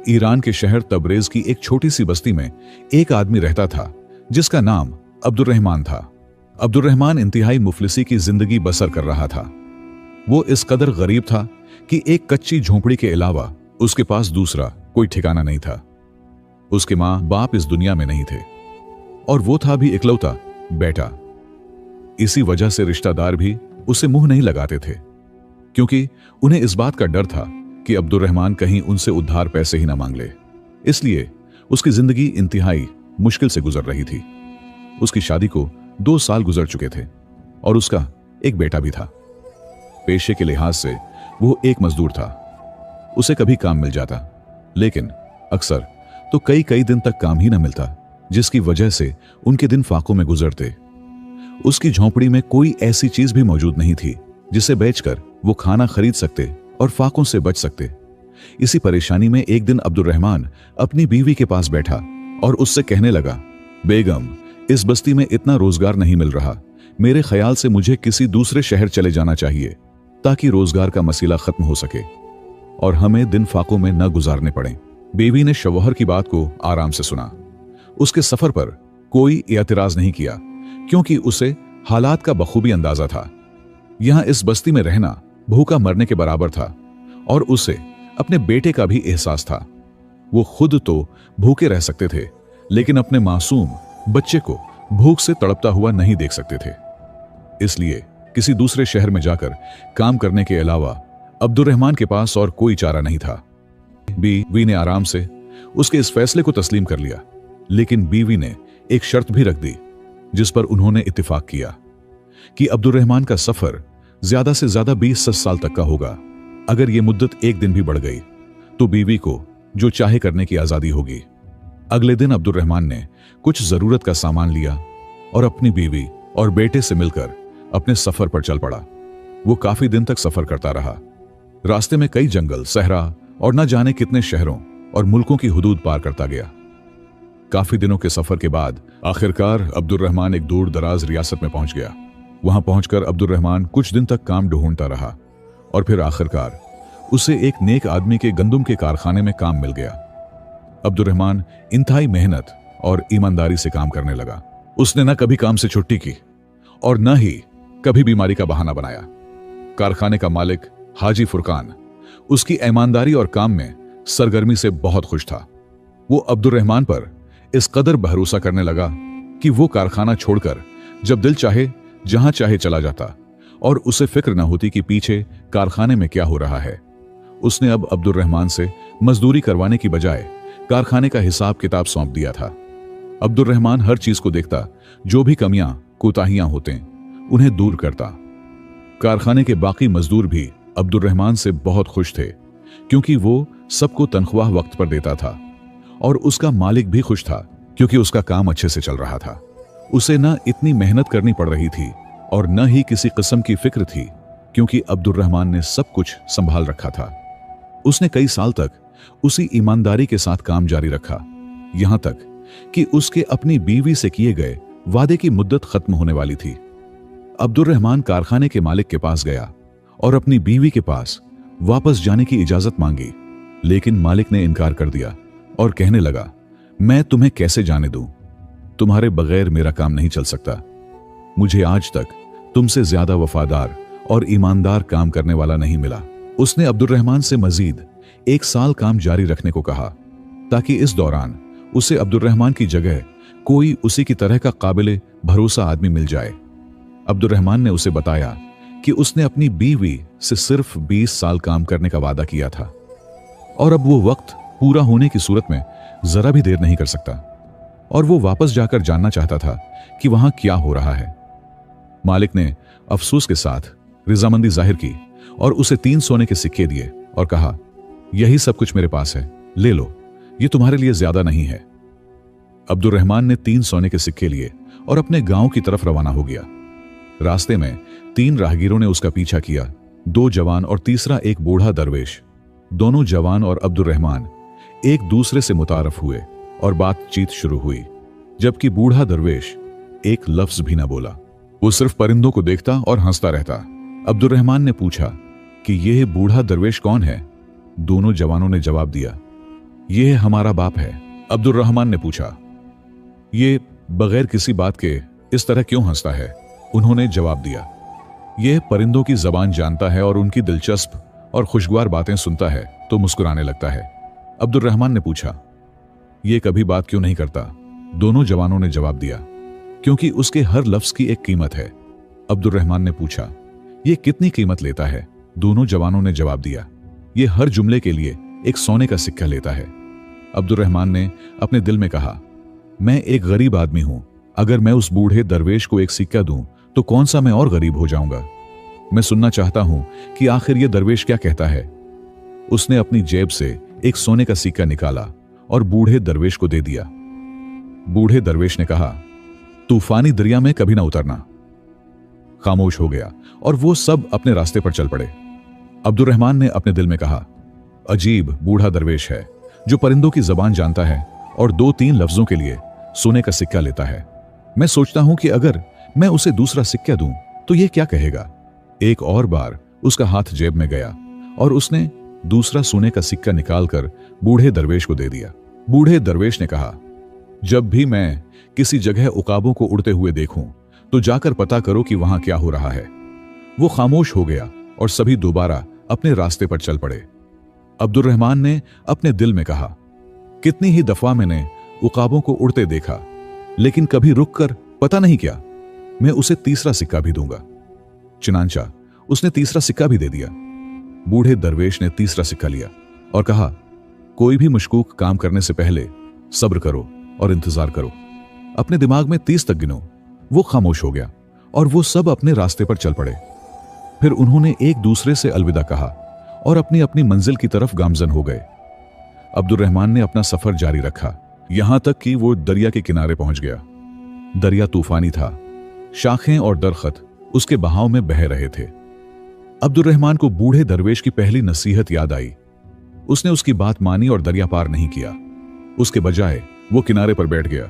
Iran के शहर तबरेज की एक छोटी सी बस्ती में एक आदमी रहता था जिसका नाम अब्दुर्रहमान था। अब्दुर्रहमान इंतहाई मुफलिसी की जिंदगी बसर कर रहा था। वो इस कदर गरीब था कि एक कच्ची झोंपड़ी के अलावा उसके पास दूसरा कोई ठिकाना नहीं था। उसके माँ बाप इस दुनिया में नहीं थे और वो था भी इकलौता बेटा। इसी वजह से रिश्तेदार भी उसे मुंह नहीं लगाते थे, क्योंकि उन्हें इस बात का डर था कि अब्दुर्रहमान कहीं उनसे उधार पैसे ही ना मांग ले। इसलिए उसकी जिंदगी इंतहाई मुश्किल से गुजर रही थी। उसकी शादी को 2 साल गुजर चुके थे और उसका एक बेटा भी था। पेशे के लिहाज से वो एक मजदूर था। उसे कभी काम मिल जाता, लेकिन अक्सर तो कई दिन तक काम ही ना मिलता, जिसकी वजह से उनके दिन फाकों में गुजरते। उसकी झोंपड़ी में कोई ऐसी चीज भी मौजूद नहीं थी जिसे बेचकर वो खाना खरीद सकते और फाकों से बच सकते। इसी परेशानी में एक दिन अब्दुर्रहमान अपनी बीवी के पास बैठा और उससे कहने लगा, बेगम, इस बस्ती में इतना रोजगार नहीं मिल रहा। मेरे ख्याल से मुझे किसी दूसरे शहर चले जाना चाहिए ताकि रोजगार का मसला खत्म हो सके और हमें दिन फाकों में न गुजारने पड़े। बीवी ने शौहर की बात को आराम से सुना। उसके सफर पर कोई एतराज नहीं किया, क्योंकि उसे हालात का बखूबी अंदाजा था। यहां इस बस्ती में रहना भूखा मरने के बराबर था और उसे अपने बेटे का भी एहसास था। वो खुद तो भूखे रह सकते थे, लेकिन अपने मासूम बच्चे को भूख से तड़पता हुआ नहीं देख सकते थे। इसलिए किसी दूसरे शहर में जाकर काम करने के अलावा अब्दुर्रहमान के पास और कोई चारा नहीं था। बीवी ने आराम से उसके इस फैसले को तस्लीम कर लिया, लेकिन बीवी ने एक शर्त भी रख दी जिस पर उन्होंने इत्तेफाक किया कि अब्दुर्रहमान का सफर ज्यादा से ज्यादा 20 साल तक का होगा। अगर यह मुद्दत एक दिन भी बढ़ गई तो बीवी को जो चाहे करने की आजादी होगी। अगले दिन अब्दुर्रहमान ने कुछ जरूरत का सामान लिया और अपनी बीवी और बेटे से मिलकर अपने सफर पर चल पड़ा। वो काफी दिन तक सफर करता रहा। रास्ते में कई जंगल, सहरा और न जाने कितने शहरों और मुल्कों की हुदूद पार करता गया। काफी दिनों के सफर के बाद आखिरकार अब्दुर्रहमान एक दूर दराज रियासत में पहुंच गया। वहां पहुंचकर अब्दुर्रहमान कुछ दिन तक काम ढूंढता रहा और फिर आखिरकार उसे एक नेक आदमी के गंदुम के कारखाने में काम मिल गया। अब्दुर्रहमान इंतहाई मेहनत और ईमानदारी से काम करने लगा। उसने न कभी काम से छुट्टी की और न ही कभी बीमारी का बहाना बनाया। कारखाने का मालिक हाजी फुरकान उसकी ईमानदारी और काम में सरगर्मी से बहुत खुश था। वो अब्दुर्रहमान पर इस कदर भरोसा करने लगा कि वो कारखाना छोड़कर जब दिल चाहे जहां चाहे चला जाता और उसे फिक्र न होती कि पीछे कारखाने में क्या हो रहा है। उसने अब अब्दुर्रहमान से मजदूरी करवाने की बजाय कारखाने का हिसाब किताब सौंप दिया था। अब्दुर्रहमान हर चीज को देखता, जो भी कमियां कोताहियां होते उन्हें दूर करता। कारखाने के बाकी मजदूर भी अब्दुर्रहमान से बहुत खुश थे, क्योंकि वो सबको तनख्वाह वक्त पर देता था और उसका मालिक भी खुश था, क्योंकि उसका काम अच्छे से चल रहा था। उसे न इतनी मेहनत करनी पड़ रही थी और न ही किसी किस्म की फिक्र थी, क्योंकि अब्दुर्रहमान ने सब कुछ संभाल रखा था। उसने कई साल तक उसी ईमानदारी के साथ काम जारी रखा, यहां तक कि उसके अपनी बीवी से किए गए वादे की मुद्दत खत्म होने वाली थी। अब्दुर्रहमान कारखाने के मालिक के पास गया और अपनी बीवी के पास वापस जाने की इजाजत मांगी, लेकिन मालिक ने इनकार कर दिया और कहने लगा, मैं तुम्हें कैसे जाने दूं? तुम्हारे बगैर मेरा काम नहीं चल सकता। मुझे आज तक तुमसे ज्यादा वफादार और ईमानदार काम करने वाला नहीं मिला। उसने अब्दुर्रहमान से मजीद 1 साल काम जारी रखने को कहा, ताकि इस दौरान उसे अब्दुर्रहमान की जगह कोई उसी की तरह का काबिल भरोसा आदमी मिल जाए। अब्दुर्रहमान ने उसे बताया कि उसने अपनी बीवी से सिर्फ 20 साल काम करने का वादा किया था और अब वो वक्त पूरा होने की सूरत में जरा भी देर नहीं कर सकता और वो वापस जाकर जानना चाहता था कि वहां क्या हो रहा है। मालिक ने अफसोस के साथ रिजामंदी जाहिर की और उसे 3 सोने के सिक्के दिए और कहा, यही सब कुछ मेरे पास है, ले लो, ये तुम्हारे लिए ज्यादा नहीं है। अब्दुर्रहमान ने 3 सोने के सिक्के लिए और अपने गांव की तरफ रवाना हो गया। रास्ते में 3 राहगीरों ने उसका पीछा किया, 2 जवान और तीसरा एक बूढ़ा दरवेश। दोनों जवान और अब्दुर्रहमान एक दूसरे से मुतारफ हुए और बातचीत शुरू हुई, जबकि बूढ़ा दरवेश एक लफ्ज भी ना बोला। वो सिर्फ परिंदों को देखता और हंसता रहता। अब्दुर्रहमान ने पूछा कि यह बूढ़ा दरवेश कौन है? दोनों जवानों ने जवाब दिया, यह हमारा बाप है, अब्दुर्रहमान ने पूछा। ये बगैर किसी बात के इस तरह क्यों हंसता है? उन्होंने जवाब दिया। यह परिंदों की जबान जानता है और उनकी दिलचस्प और खुशगवार बातें सुनता है तो मुस्कुराने लगता है। अब्दुर्रहमान ने पूछा, यह कभी बात क्यों नहीं करता? दोनों जवानों ने जवाब दिया, क्योंकि उसके हर लफ्ज की एक कीमत है। अब्दुर्रहमान ने पूछा, यह कितनी कीमत लेता है? दोनों जवानों ने जवाब दिया, यह हर जुमले के लिए एक सोने का सिक्का लेता है। अब्दुर्रहमान ने अपने दिल में कहा, मैं एक गरीब आदमी हूं, अगर मैं उस बूढ़े दरवेश को एक सिक्का दूं तो कौन सा मैं और गरीब हो जाऊंगा। मैं सुनना चाहता हूं कि आखिर यह दरवेश क्या कहता है। उसने अपनी जेब से एक सोने का सिक्का निकाला और बूढ़े दरवेश को दे दिया। बूढ़े दरवेश ने कहा, तूफानी दरिया में कभी ना उतरना। खामोश हो गया और वो सब अपने रास्ते पर चल पड़े। अब्दुर्रहमान ने अपने दिल में कहा, अजीब बूढ़ा दरवेश है जो परिंदों की जबान जानता है और 2-3 लफ्जों के लिए सोने का सिक्का लेता है। मैं सोचता हूं कि अगर मैं उसे दूसरा सिक्का दूं तो यह क्या कहेगा। एक और बार उसका हाथ जेब में गया और उसने दूसरा सोने का सिक्का निकालकर बूढ़े दरवेश को दे दिया। बूढ़े दरवेश ने कहा, जब भी मैं किसी जगह उकाबों को उड़ते हुए देखूं तो जाकर पता करो कि वहां क्या हो रहा है। वो खामोश हो गया और सभी दोबारा अपने रास्ते पर चल पड़े। अब्दुर्रहमान ने अपने दिल में कहा, कितनी ही दफा मैंने उकाबों को उड़ते देखा, लेकिन कभी रुककर पता नहीं क्या, मैं उसे तीसरा सिक्का भी दूंगा। चुनांचा उसने तीसरा सिक्का भी दे दिया। बूढ़े दरवेश ने तीसरा सिक्का लिया और कहा, कोई भी मशकूक काम करने से पहले सब्र करो और इंतजार करो। अपने दिमाग में 30 तक गिनो। वो खामोश हो गया और वो सब अपने रास्ते पर चल पड़े। फिर उन्होंने एक दूसरे से अलविदा कहा और अपनी अपनी मंजिल की तरफ गामजन हो गए। अब्दुर्रहमान ने अपना सफर जारी रखा, यहां तक कि वो दरिया के किनारे पहुंच गया। दरिया तूफानी था, शाखें और दरख्त उसके बहाव में बह रहे थे। अब्दुर्रहमान को बूढ़े दरवेश की पहली नसीहत याद आई। उसने उसकी बात मानी और दरिया पार नहीं किया। उसके बजाय वो किनारे पर बैठ गया,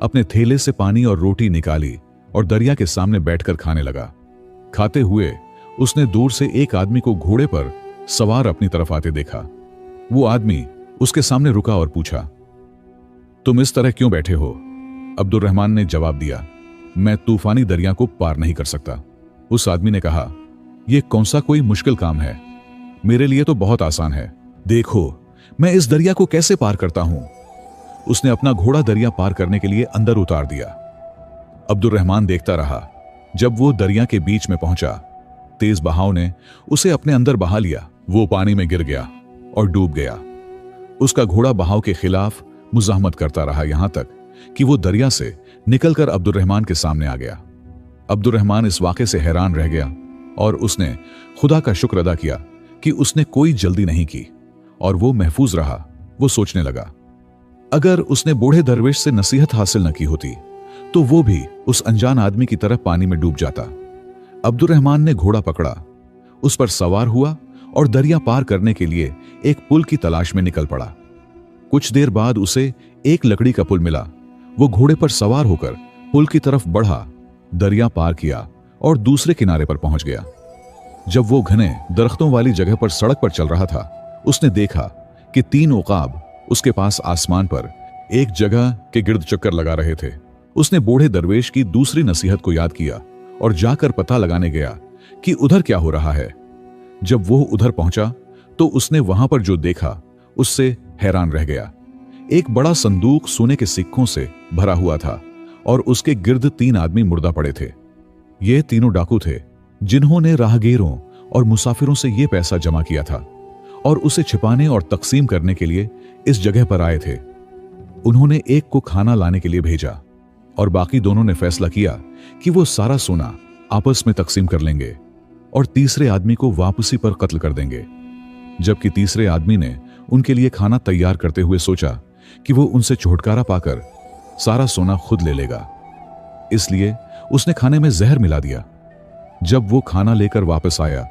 अपने थैले से पानी और रोटी निकाली और दरिया के सामने बैठकर खाने लगा। खाते हुए उसने दूर से एक आदमी को घोड़े पर सवार अपनी तरफ आते देखा। वो आदमी उसके सामने रुका और पूछा, तुम इस तरह क्यों बैठे हो? अब्दुर्रहमान ने जवाब दिया, मैं तूफानी दरिया को पार नहीं कर सकता। उस आदमी ने कहा, यह कौन सा कोई मुश्किल काम है? मेरे लिए तो बहुत आसान है। देखो मैं इस दरिया को कैसे पार करता हूं। उसने अपना घोड़ा दरिया पार करने के लिए अंदर उतार दिया। अब्दुर्रहमान देखता रहा। जब वो दरिया के बीच में पहुंचा, तेज बहाव ने उसे अपने अंदर बहा लिया। वो पानी में गिर गया और डूब गया। उसका घोड़ा बहाव के खिलाफ मुजाहमत करता रहा, यहां तक कि वो दरिया से निकलकर अब्दुर्रहमान के सामने आ गया। अब्दुर्रहमान इस वाक़े से हैरान रह गया और उसने खुदा का शुक्र अदा किया कि उसने कोई जल्दी नहीं की और वो महफूज रहा। वो सोचने लगा, अगर उसने बूढ़े दरवेश से नसीहत हासिल न की होती तो वो भी उस अनजान आदमी की तरह पानी में डूब जाता। अब्दुर्रहमान ने घोड़ा पकड़ा, उस पर सवार हुआ और दरिया पार करने के लिए एक पुल की तलाश में निकल पड़ा। कुछ देर बाद उसे एक लकड़ी का पुल मिला। वो घोड़े पर सवार होकर पुल की तरफ बढ़ा, दरिया पार किया और दूसरे किनारे पर पहुंच गया। जब वो घने दरख्तों वाली जगह पर सड़क पर चल रहा था, उसने देखा कि 3 उकाब उसके पास आसमान पर एक जगह के गिर्द चक्कर लगा रहे थे। उसने बूढ़े दरवेश की दूसरी नसीहत को याद किया और जाकर पता लगाने गया कि उधर क्या हो रहा है। जब वो उधर पहुंचा तो उसने वहां पर जो देखा उससे हैरान रह गया। एक बड़ा संदूक सोने के सिक्कों से भरा हुआ था और उसके गिर्द 3 आदमी मुर्दा पड़े थे। ये तीनों डाकू थे जिन्होंने राहगीरों और मुसाफिरों से ये पैसा जमा किया था और उसे छिपाने और तकसीम करने के लिए इस जगह पर आए थे। उन्होंने एक को खाना लाने के लिए भेजा और बाकी दोनों ने फैसला किया कि वो सारा सोना आपस में तकसीम कर लेंगे और तीसरे आदमी को वापसी पर कत्ल कर देंगे। जबकि तीसरे आदमी ने उनके लिए खाना तैयार करते हुए सोचा कि वो उनसे छुटकारा पाकर सारा सोना खुद ले लेगा, इसलिए उसने खाने में जहर मिला दिया। जब वो खाना लेकर वापस आया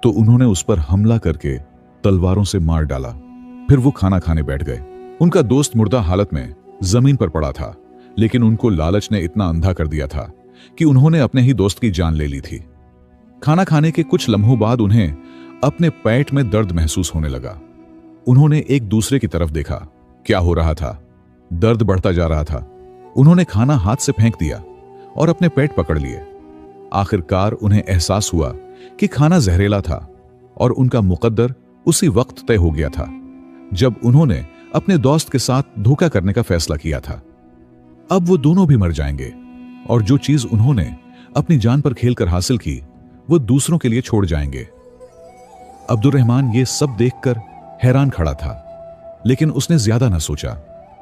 तो उन्होंने उस पर हमला करके तलवारों से मार डाला। फिर वो खाना खाने बैठ गए। उनका दोस्त मुर्दा हालत में जमीन पर पड़ा था, लेकिन उनको लालच ने इतना अंधा कर दिया था कि उन्होंने अपने ही दोस्त की जान ले ली थी। खाना खाने के कुछ लम्हों बाद उन्हें अपने पेट में दर्द महसूस होने लगा। उन्होंने एक दूसरे की तरफ देखा। क्या हो रहा था? दर्द बढ़ता जा रहा था। उन्होंने खाना हाथ से फेंक दिया और अपने पेट पकड़ लिए। आखिरकार उन्हें एहसास हुआ कि खाना जहरीला था और उनका मुकद्दर उसी वक्त तय हो गया था जब उन्होंने अपने दोस्त के साथ धोखा करने का फैसला किया था। अब वो दोनों भी मर जाएंगे और जो चीज उन्होंने अपनी जान पर खेलकर हासिल की वो दूसरों के लिए छोड़ जाएंगे। अब्दुर्रहमान ये सब देखकर हैरान खड़ा था, लेकिन उसने ज्यादा न सोचा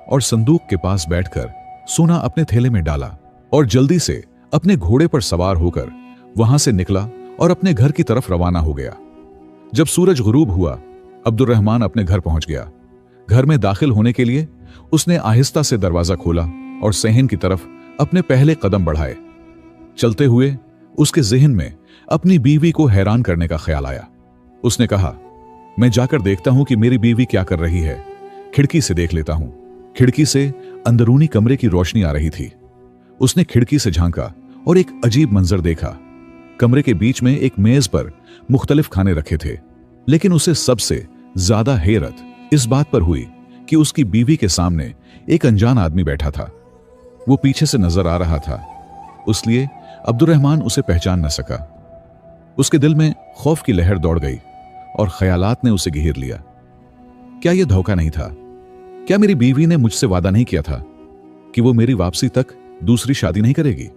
और संदूक के पास बैठकर सोना अपने थैले में डाला और जल्दी से अपने घोड़े पर सवार होकर वहां से निकला और अपने घर की तरफ रवाना हो गया। जब सूरज गुरूब हुआ, अब्दुर्रहमान अपने घर पहुंच गया। घर में दाखिल होने के लिए उसने आहिस्ता से दरवाजा खोला और सहन की तरफ अपने पहले कदम बढ़ाए। चलते हुए उसके जहन में अपनी बीवी को हैरान करने का ख्याल आया। उसने कहा, मैं जाकर देखता हूं कि मेरी बीवी क्या कर रही है। खिड़की से देख लेता हूं। खिड़की से अंदरूनी कमरे की रोशनी आ रही थी। उसने खिड़की से झांका और एक अजीब मंजर देखा। कमरे के बीच में एक मेज पर मुख्तलिफ खाने रखे थे, लेकिन उसे सबसे ज्यादा हैरत इस बात पर हुई कि उसकी बीवी के सामने एक अनजान आदमी बैठा था। वो पीछे से नजर आ रहा था, इसलिए अब्दुर्रहमान उसे पहचान न सका। उसके दिल में खौफ की लहर दौड़ गई और ख्यालात ने उसे घेर लिया। क्या यह धोखा नहीं था? क्या मेरी बीवी ने मुझसे वादा नहीं किया था कि वो मेरी वापसी तक दूसरी शादी नहीं करेगी?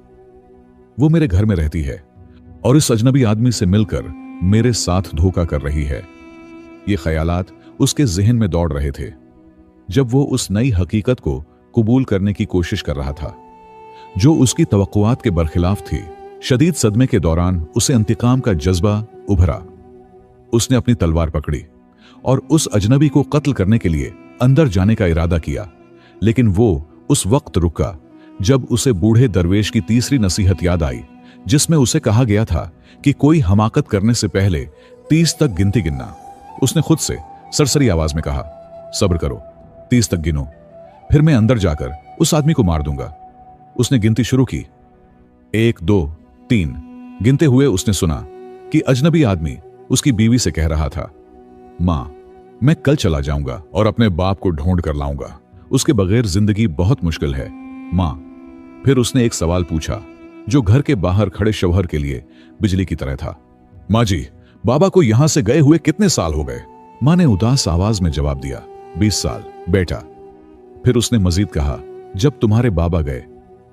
वो मेरे घर में रहती है और इस अजनबी आदमी से मिलकर मेरे साथ धोखा कर रही है। ये ख्यालात उसके जहन में दौड़ रहे थे जब वो उस नई हकीकत को कबूल करने की कोशिश कर रहा था जो उसकी तवक्कुआत के बरखिलाफ थी। शदीद सदमे के दौरान उसे इंतकाम का जज्बा उभरा। उसने अपनी तलवार पकड़ी और उस अजनबी को कत्ल करने के लिए अंदर जाने का इरादा किया, लेकिन वो उस वक्त रुका जब उसे बूढ़े दरवेश की तीसरी नसीहत याद आई, जिसमें उसे कहा गया था कि कोई हमाकत करने से पहले 30 तक गिनती गिनना। उसने खुद से सरसरी आवाज में कहा, सब्र करो, 30 तक गिनो, फिर मैं अंदर जाकर उस आदमी को मार दूंगा। उसने गिनती शुरू की। 1 2 3 गिनते हुए उसने सुना कि अजनबी आदमी उसकी बीवी से कह रहा था, मां, मैं कल चला जाऊंगा और अपने बाप को ढूंढ कर लाऊंगा। उसके बगैर जिंदगी बहुत मुश्किल है, मां। फिर उसने एक सवाल पूछा जो घर के बाहर खड़े शौहर के लिए बिजली की तरह था। मां जी, बाबा को यहां से गए हुए कितने साल हो गए? मां ने उदास आवाज में जवाब दिया, 20 साल बेटा। फिर उसने मजीद कहा, जब तुम्हारे बाबा गए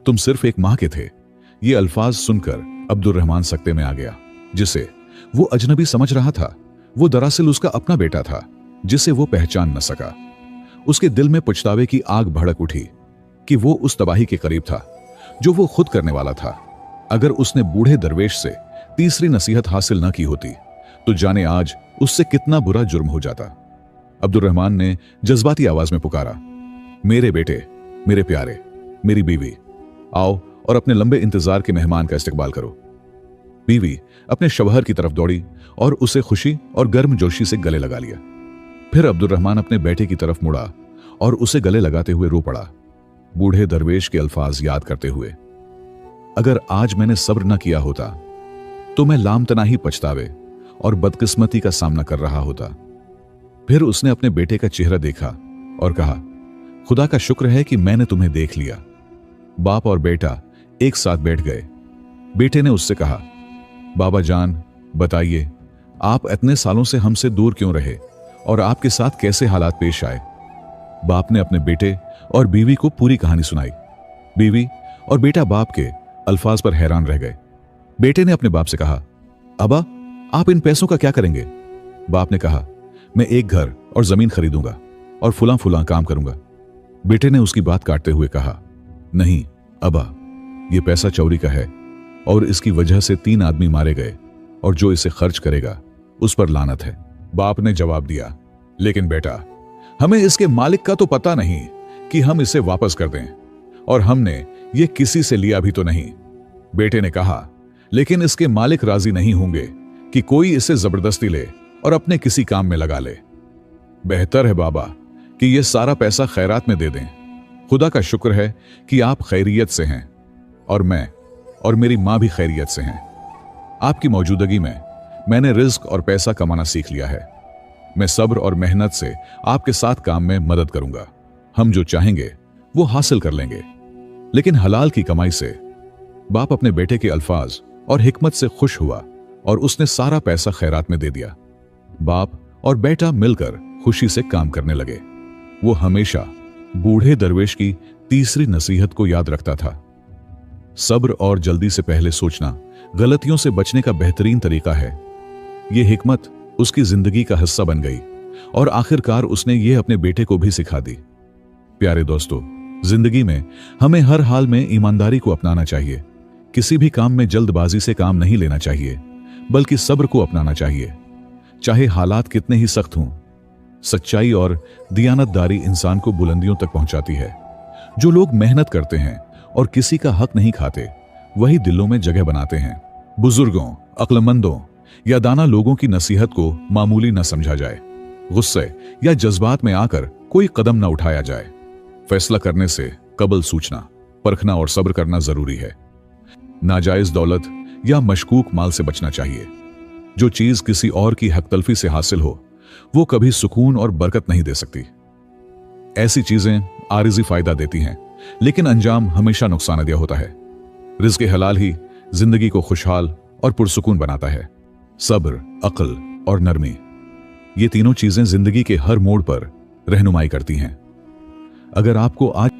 तुम सिर्फ एक माह के थे। ये अल्फाज सुनकर अब्दुर्रहमान सकते में आ गया। जिसे वो अजनबी समझ रहा था वो दरअसल उसका अपना बेटा था जिसे वो पहचान न सका। उसके दिल में पछतावे की आग भड़क उठी कि वो उस तबाही के करीब था जो वो खुद करने वाला था। अगर उसने बूढ़े दरवेश से तीसरी नसीहत हासिल न की होती तो जाने आज उससे कितना बुरा जुर्म हो जाता। अब्दुर्रहमान ने जज्बाती आवाज में पुकारा, मेरे बेटे, मेरे प्यारे, मेरी बीवी, आओ और अपने लंबे इंतजार के मेहमान का इस्तकबाल करो। बीवी अपने शौहर की तरफ दौड़ी और उसे खुशी और गर्मजोशी से गले लगा लिया। फिर अब्दुर्रहमान अपने बेटे की तरफ मुड़ा और उसे गले लगाते हुए रो पड़ा, बूढ़े दरवेश के अल्फाज याद करते हुए, अगर आज मैंने सब्र न किया होता तो मैं लामतनाही पछतावे और बदकिस्मती का सामना कर रहा होता। फिर उसने अपने बेटे का चेहरा देखा और कहा, खुदा का शुक्र है कि मैंने तुम्हें देख लिया। बाप और बेटा एक साथ बैठ गए। बेटे ने उससे कहा, बाबा जान, बताइए आप इतने सालों से हमसे दूर क्यों रहे और आपके साथ कैसे हालात पेश आए? बाप ने अपने बेटे और बीवी को पूरी कहानी सुनाई। बीवी और बेटा बाप के अल्फाज पर हैरान रह गए। बेटे ने अपने बाप से कहा, अबा आप इन पैसों का क्या करेंगे? बाप ने कहा, मैं एक घर और जमीन खरीदूंगा और फुला फुला काम करूंगा। बेटे ने उसकी बात काटते हुए कहा, नहीं अबा, यह पैसा चोरी का है और इसकी वजह से 3 आदमी मारे गए और जो इसे खर्च करेगा उस पर लानत है। बाप ने जवाब दिया, लेकिन बेटा, हमें इसके मालिक का तो पता नहीं कि हम इसे वापस कर दें, और हमने ये किसी से लिया भी तो नहीं। बेटे ने कहा, लेकिन इसके मालिक राजी नहीं होंगे कि कोई इसे जबरदस्ती ले और अपने किसी काम में लगा ले। बेहतर है बाबा कि यह सारा पैसा खैरात में दे दें। खुदा का शुक्र है कि आप खैरियत से हैं और मैं और मेरी मां भी खैरियत से हैं। आपकी मौजूदगी में मैंने रिज्क और पैसा कमाना सीख लिया है। मैं सब्र और मेहनत से आपके साथ काम में मदद करूंगा। हम जो चाहेंगे वो हासिल कर लेंगे, लेकिन हलाल की कमाई से। बाप अपने बेटे के अल्फाज और हिकमत से खुश हुआ और उसने सारा पैसा खैरात में दे दिया। बाप और बेटा मिलकर खुशी से काम करने लगे। वो हमेशा बूढ़े दरवेश की तीसरी नसीहत को याद रखता था। सब्र और जल्दी से पहले सोचना गलतियों से बचने का बेहतरीन तरीका है। यह हिकमत उसकी जिंदगी का हिस्सा बन गई और आखिरकार उसने ये अपने बेटे को भी सिखा दी। प्यारे दोस्तों, जिंदगी में हमें हर हाल में ईमानदारी को अपनाना चाहिए। किसी भी काम में जल्दबाजी से काम नहीं लेना चाहिए, बल्कि सब्र को अपनाना चाहिए, चाहे हालात कितने ही सख्त हों। सच्चाई और दियानतदारी इंसान को बुलंदियों तक पहुंचाती है। जो लोग मेहनत करते हैं और किसी का हक नहीं खाते, वही दिलों में जगह बनाते हैं। बुजुर्गों, अक्लमंदों या दाना लोगों की नसीहत को मामूली न समझा जाए। गुस्से या जज्बात में आकर कोई कदम न उठाया जाए। फैसला करने से कबल सोचना, परखना और सब्र करना जरूरी है। नाजायज दौलत या मशकूक माल से बचना चाहिए। जो चीज किसी और की हक तलफी से हासिल हो, वो कभी सुकून और बरकत नहीं दे सकती। ऐसी चीजें आरिजी फायदा देती हैं, लेकिन अंजाम हमेशा नुकसानदेह होता है। रिज़्क़ हलाल ही जिंदगी को खुशहाल और पुरसुकून बनाता है। सब्र, अक्ल और नरमी, ये तीनों चीजें जिंदगी के हर मोड़ पर रहनुमाई करती हैं। अगर आपको आज